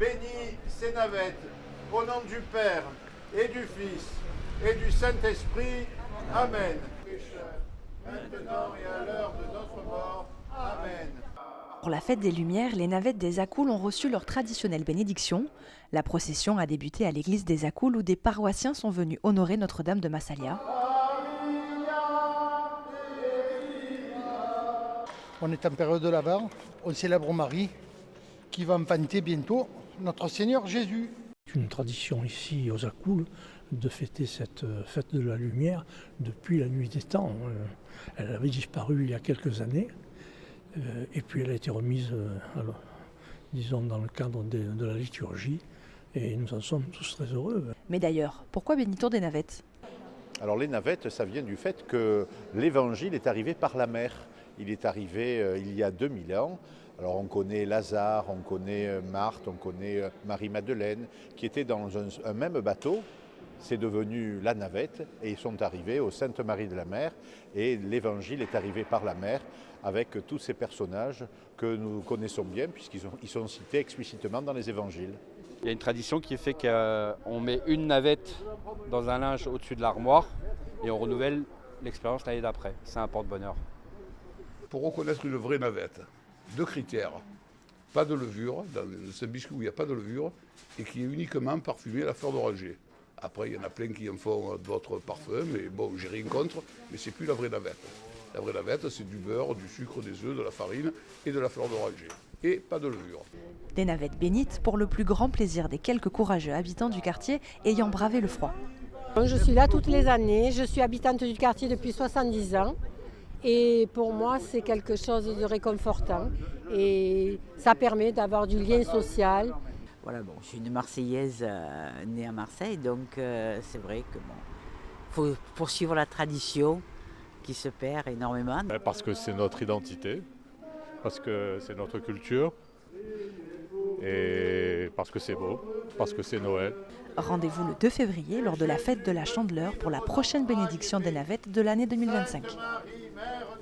bénis ces navettes, au nom du Père et du Fils et du Saint-Esprit. Amen. Maintenant et à l'heure de notre mort. Amen. Pour la fête des Lumières, les navettes des Accoules ont reçu leur traditionnelle bénédiction. La procession a débuté à l'église des Accoules où des paroissiens sont venus honorer Notre-Dame de Massalia. On est en période de l'Avent, on célèbre Marie qui va enfanter bientôt notre Seigneur Jésus. C'est une tradition ici aux Accoules de fêter cette fête de la lumière depuis la nuit des temps. Elle avait disparu il y a quelques années et puis elle a été remise, disons, dans le cadre de la liturgie et nous en sommes tous très heureux. Mais d'ailleurs, pourquoi bénit-on des navettes ? Alors les navettes, ça vient du fait que l'évangile est arrivé par la mer. Il est arrivé il y a 2000 ans. Alors on connaît Lazare, on connaît Marthe, on connaît Marie-Madeleine, qui étaient dans un même bateau. C'est devenu la navette et ils sont arrivés au Sainte-Marie de la Mer. Et l'évangile est arrivé par la mer avec tous ces personnages que nous connaissons bien puisqu'ils sont cités explicitement dans les évangiles. Il y a une tradition qui fait qu'on met une navette dans un linge au-dessus de l'armoire et on renouvelle l'expérience l'année d'après. C'est un porte-bonheur. Pour reconnaître une vraie navette, 2 critères. Pas de levure, c'est un biscuit où il n'y a pas de levure et qui est uniquement parfumé à la fleur d'oranger. Après, il y en a plein qui en font d'autres parfums, mais bon, j'ai rien contre, mais c'est plus la vraie navette. La vraie navette, c'est du beurre, du sucre, des œufs, de la farine et de la fleur d'oranger. Et pas de levure. Des navettes bénites pour le plus grand plaisir des quelques courageux habitants du quartier ayant bravé le froid. Je suis là toutes les années, je suis habitante du quartier depuis 70 ans. Et pour moi, c'est quelque chose de réconfortant et ça permet d'avoir du lien social. Voilà, bon, je suis une Marseillaise née à Marseille, donc c'est vrai que faut poursuivre la tradition qui se perd énormément. Parce que c'est notre identité, parce que c'est notre culture et parce que c'est beau, parce que c'est Noël. Rendez-vous le 2 février lors de la fête de la Chandeleur pour la prochaine bénédiction des navettes de l'année 2025.